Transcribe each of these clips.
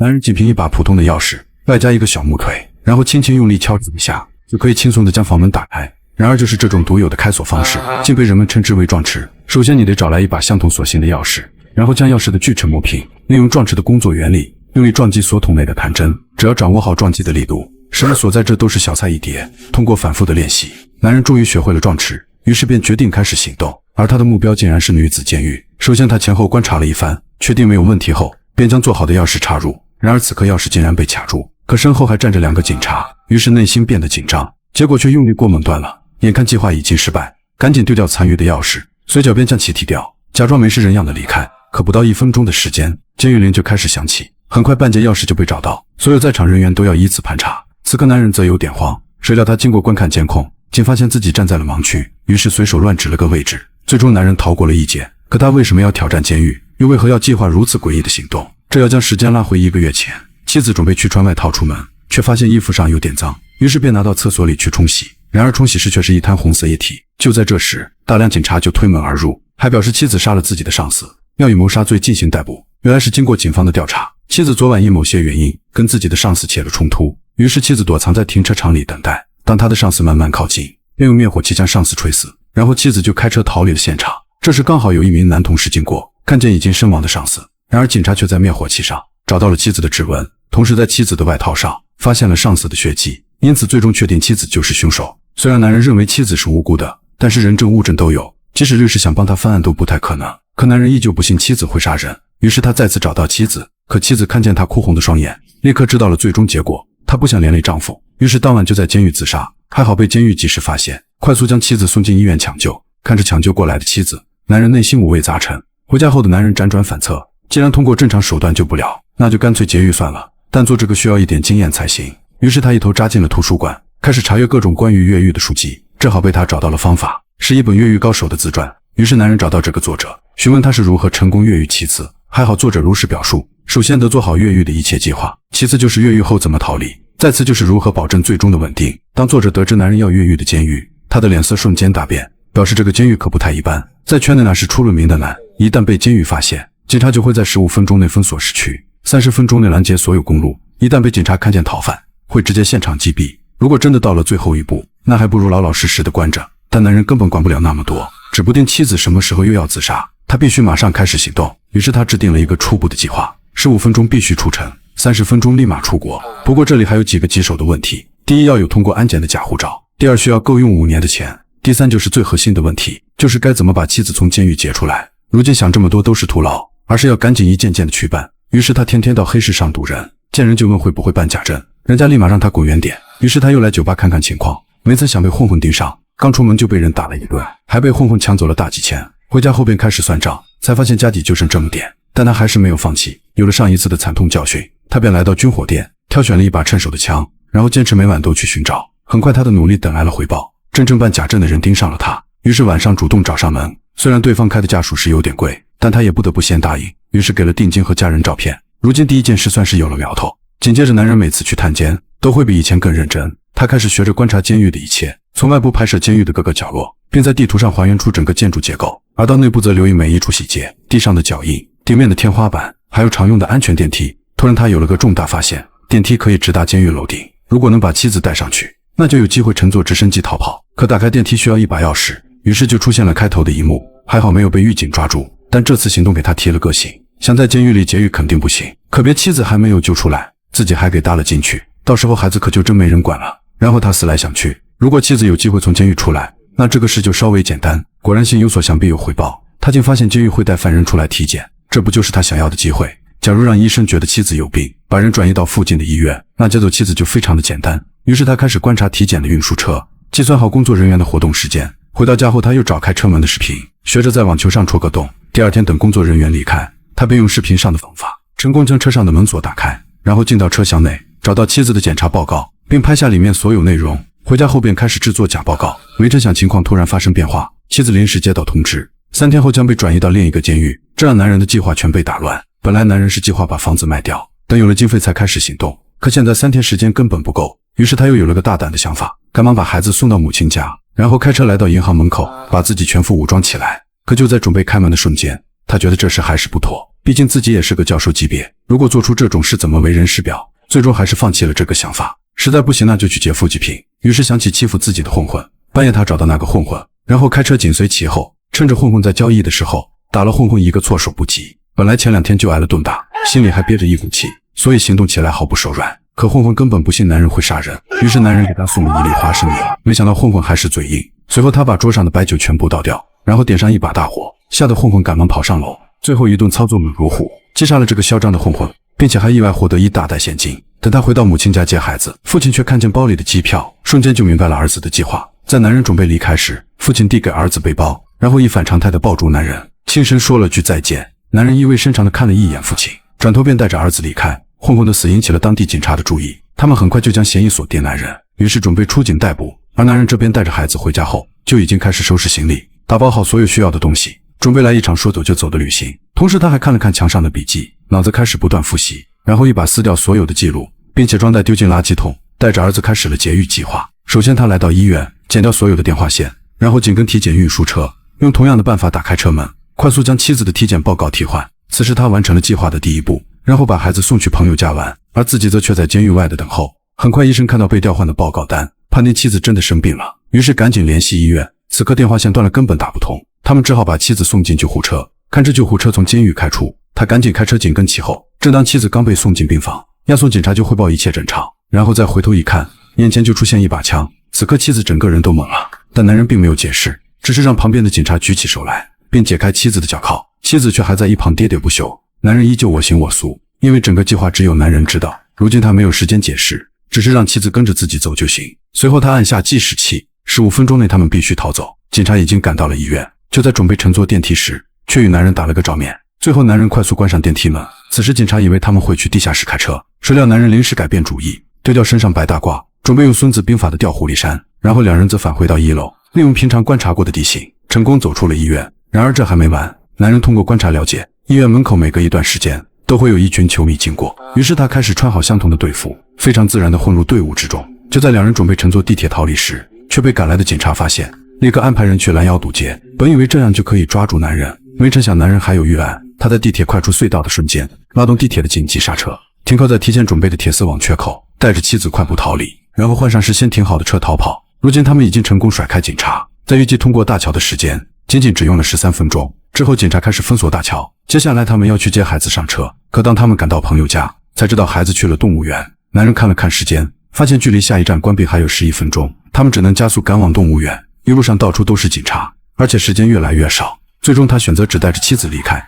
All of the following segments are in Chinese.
男人仅凭一把普通的钥匙，外加一个小木锤，然后轻轻用力敲几下，就可以轻松地将房门打开。然而就是这种独有的开锁方式，竟被人们称之为撞匙。首先你得找来一把相同锁性的钥匙，然后将钥匙的锯齿磨平，利用撞匙的工作原理，用力撞击锁筒内的弹针。只要掌握好撞击的力度，什么所在这都是小菜一碟。通过反复的练习，男人终于学会了撞匙，于是便决定开始行动。而他的目标竟然是女子监狱。首先他前后观察了一番，确定没有问题后，便将做好的钥匙插入。然而此刻钥匙竟然被卡住，可身后还站着2个警察，于是内心变得紧张，结果却用力过猛断了。眼看计划已经失败，赶紧丢掉残余的钥匙，随脚便将其踢掉，假装没事人样的离开。可不到1分钟的时间，监狱铃就开始响起，很快半截钥匙就被找到，所有在场人员都要依次盘查。此刻男人则有点慌，谁料他经过观看监控，竟发现自己站在了盲区，于是随手乱指了个位置。最终男人逃过了一劫，可他为什么要挑战监狱，又为何要计划如此诡异的行动？这要将时间拉回1个月前，妻子准备去穿外套出门，却发现衣服上有点脏，于是便拿到厕所里去冲洗。然而冲洗时却是一滩红色液体。就在这时，大量警察就推门而入，还表示妻子杀了自己的上司，要以谋杀罪进行逮捕。原来是经过警方的调查，妻子昨晚因某些原因跟自己的上司起了冲突，于是妻子躲藏在停车场里等待。当他的上司慢慢靠近，便用灭火器将上司锤死，然后妻子就开车逃离了现场。这时刚好有一名男同事经过，看见已经身亡的上司，然而警察却在灭火器上找到了妻子的指纹，同时在妻子的外套上发现了上司的血迹，因此最终确定妻子就是凶手。虽然男人认为妻子是无辜的，但是人证物证都有，即使律师想帮他翻案都不太可能。可男人依旧不信妻子会杀人，于是他再次找到妻子，可妻子看见他哭红的双眼，立刻知道了最终结果。她不想连累丈夫，于是当晚就在监狱自杀。还好被监狱及时发现，快速将妻子送进医院抢救。看着抢救过来的妻子，男人内心五味杂陈。回家后的男人辗转反侧，既然通过正常手段救不了，那就干脆劫狱算了，但做这个需要一点经验才行。于是他一头扎进了图书馆，开始查阅各种关于越狱的书籍。正好被他找到了方法，是一本越狱高手的自传。于是男人找到这个作者，询问他是如何成功越狱妻子。还好作者如实表述，首先得做好越狱的一切计划，其次就是越狱后怎么逃离，再次就是如何保证最终的稳定。当作者得知男人要越狱的监狱，他的脸色瞬间大变，表示这个监狱可不太一般，在圈内那是出了名的难，一旦被监狱发现，警察就会在15分钟内封锁市区，30分钟内拦截所有公路，一旦被警察看见逃犯，会直接现场击毙。如果真的到了最后一步，那还不如老老实实的关着。但男人根本管不了那么多，指不定妻子什么时候又要自杀，他必须马上开始行动。于是他制定了一个初步的计划，15分钟必须出城，30分钟立马出国。不过这里还有几个棘手的问题，第一要有通过安检的假护照，第二需要够用5年的钱，第三就是最核心的问题，就是该怎么把妻子从监狱解出来。如今想这么多都是徒劳，而是要赶紧一件件的去办。于是他天天到黑市上堵人，见人就问会不会办假证，人家立马让他滚远点。于是他又来酒吧看看情况，没曾想被混混盯上，刚出门就被人打了一顿，还被混混抢走了大几千。回家后便开始算账，才发现家底就剩这么点，但他还是没有放弃。有了上一次的惨痛教训，他便来到军火店，挑选了一把趁手的枪，然后坚持每晚都去寻找。很快他的努力等来了回报，真正办假证的人盯上了他，于是晚上主动找上门。虽然对方开的价属实有点贵，但他也不得不先答应，于是给了定金和家人照片。如今第一件事算是有了苗头。紧接着男人每次去探监都会比以前更认真，他开始学着观察监狱的一切，从外部拍摄监狱的各个角落，并在地图上还原出整个建筑结构，而到内部则留意每一处细节，地上的脚印，地面的天花板，还有常用的安全电梯。突然他有了个重大发现，电梯可以直达监狱楼顶，如果能把妻子带上去，那就有机会乘坐直升机逃跑。可打开电梯需要一把钥匙，于是就出现了开头的一幕，还好没有被狱警抓住，但这次行动给他提了个醒，想在监狱里劫狱肯定不行，可别妻子还没有救出来，自己还给搭了进去，到时候孩子可就真没人管了。然后他思来想去，如果妻子有机会从监狱出来，那这个事就稍微简单。果然心有所想必有回报，他竟发现监狱会带犯人出来体检，这不就是他想要的机会？假如让医生觉得妻子有病，把人转移到附近的医院，那接走妻子就非常的简单。于是他开始观察体检的运输车，计算好工作人员的活动时间。回到家后他又找开车门的视频，学着在网球上戳个洞。第二天等工作人员离开，他便用视频上的方法成功将车上的门锁打开，然后进到车厢内，找到妻子的检查报告，并拍下里面所有内容。回家后便开始制作假报告，没成想情况突然发生变化，妻子临时接到通知，3天后将被转移到另一个监狱，这让男人的计划全被打乱。本来男人是计划把房子卖掉，等有了经费才开始行动，可现在3天时间根本不够，于是他又有了个大胆的想法，赶忙把孩子送到母亲家，然后开车来到银行门口，把自己全副武装起来。可就在准备开门的瞬间，他觉得这事还是不妥，毕竟自己也是个教授级别，如果做出这种事怎么为人师表？最终还是放弃了这个想法，实在不行那就去劫富济贫。于是想起欺负自己的混混，半夜他找到那个混混，然后开车紧随其后，趁着混混在交易的时候，打了混混一个措手不及。本来前2天就挨了顿打，心里还憋着一股气，所以行动起来毫不手软。可混混根本不信男人会杀人，于是男人给他送了1粒花生米，没想到混混还是嘴硬。随后他把桌上的白酒全部倒掉，然后点上一把大火，吓得混混赶忙跑上楼，最后一顿操作猛如虎，击杀了这个嚣张的混混，并且还意外获得1大袋现金。等他回到母亲家接孩子，父亲却看见包里的机票，瞬间就明白了儿子的计划。在男人准备离开时，父亲递给儿子背包，然后一反常态地抱住男人，轻声说了句再见。男人意味深长地看了一眼父亲，转头便带着儿子离开。混混的死引起了当地警察的注意，他们很快就将嫌疑锁定男人，于是准备出警逮捕。而男人这边带着孩子回家后，就已经开始收拾行李，打包好所有需要的东西，准备来一场说走就走的旅行。同时他还看了看墙上的笔记，脑子开始不断复习，然后一把撕掉所有的记录，并且装袋丢进垃圾桶，带着儿子开始了劫狱计划。首先他来到医院，剪掉所有的电话线，然后紧跟体检运输车，用同样的办法打开车门，快速将妻子的体检报告替换。此时他完成了计划的第一步，然后把孩子送去朋友家玩，而自己则却在监狱外的等候。很快医生看到被调换的报告单，判定妻子真的生病了，于是赶紧联系医院。此刻电话线断了，根本打不通，他们只好把妻子送进救护车。看着救护车从监狱开出，他赶紧开车紧跟其后。正当妻子刚被送进病房，押送警察就汇报一切正常，然后再回头一看，眼前就出现一把枪。此刻妻子整个人都懵了，但男人并没有解释，只是让旁边的警察举起手来，并解开妻子的脚铐。妻子却还在一旁喋喋不休，男人依旧我行我素，因为整个计划只有男人知道。如今他没有时间解释，只是让妻子跟着自己走就行。随后他按下计时器，15分钟内他们必须逃走。警察已经赶到了医院，就在准备乘坐电梯时，却与男人打了个照面。最后男人快速关上电梯门，此时警察以为他们会去地下室开车，谁料男人临时改变主意，丢掉身上白大褂，准备用孙子兵法的调虎离山。然后两人则返回到1楼，利用平常观察过的地形，成功走出了医院。然而这还没完，男人通过观察了解，医院门口每隔一段时间都会有一群球迷经过，于是他开始穿好相同的队服，非常自然地混入队伍之中。就在两人准备乘坐地铁逃离时，却被赶来的警察发现，立刻安排人去拦腰堵截。本以为这样就可以抓住男人，没成想男人还有预案。他在地铁快出隧道的瞬间，拉动地铁的紧急刹车，停靠在提前准备的铁丝网缺口，带着妻子快步逃离，然后换上事先停好的车逃跑。如今他们已经成功甩开警察，在预计通过大桥的时间仅仅只用了13分钟。之后警察开始封锁大桥，接下来他们要去接孩子上车。可当他们赶到朋友家，才知道孩子去了动物园。男人看了看时间，发现距离下一站关闭还有11分钟，他们只能加速赶往动物园。一路上到处都是警察，而且时间越来越少，最终他选择只带着妻子离开。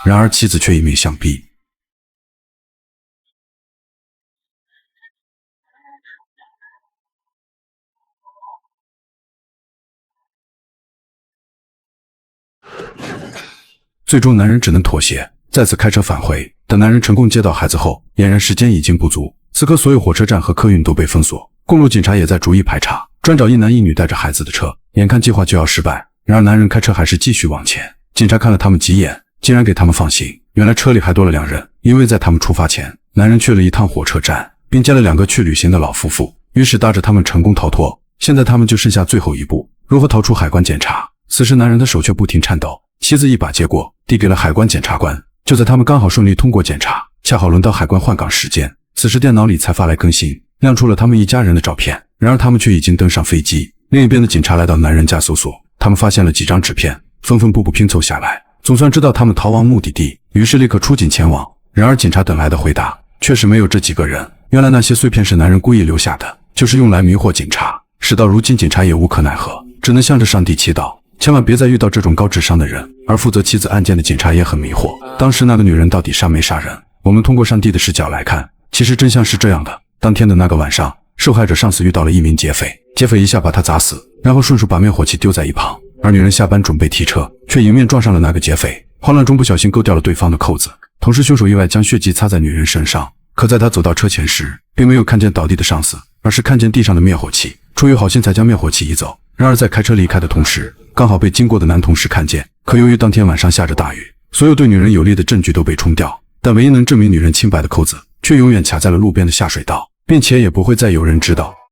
然而妻子却一命相逼。最终男人只能妥协，再次开车返回。等男人成功接到孩子后，俨然时间已经不足。此刻所有火车站和客运都被封锁，公路警察也在逐一排查，专找一男一女带着孩子的车。眼看计划就要失败，然而男人开车还是继续往前。警察看了他们几眼，竟然给他们放行。原来车里还多了2人，因为在他们出发前，男人去了一趟火车站，并接了2个去旅行的老夫妇，于是搭着他们成功逃脱。现在他们就剩下最后一步，如何逃出海关检查。此时男人的手却不停颤抖，妻子一把接过，递给了海关检察官。就在他们刚好顺利通过检查，恰好轮到海关换岗时间。此时电脑里才发来更新，亮出了他们一家人的照片。然而他们却已经登上飞机。另一边的警察来到男人家搜索，他们发现了几张纸片，分分步步拼凑下来，总算知道他们逃亡目的地，于是立刻出警前往。然而警察等来的回答确实没有这几个人。原来那些碎片是男人故意留下的，就是用来迷惑警察。事到如今警察也无可奈何，只能向着上帝祈祷，千万别再遇到这种高智商的人。而负责妻子案件的警察也很迷惑，当时那个女人到底杀没杀人？我们通过上帝的视角来看，其实真相是这样的。当天的那个晚上，受害者上司遇到了一名劫匪，劫匪一下把他砸死，然后顺手把灭火器丢在一旁。而女人下班准备提车，却迎面撞上了那个劫匪，慌乱中不小心勾掉了对方的扣子。同时凶手意外将血迹擦在女人身上，可在他走到车前时，并没有看见倒地的上司，而是看见地上的灭火器，出于好心才将灭火器移走。然而在开车离开的同时，刚好被经过的男同事看见。可由于当天晚上下着大雨，所有对女人有利的证据都被冲掉，但唯一能证明女人清白的扣子却永远卡在了路边的下水道，并且也不会再有人知道。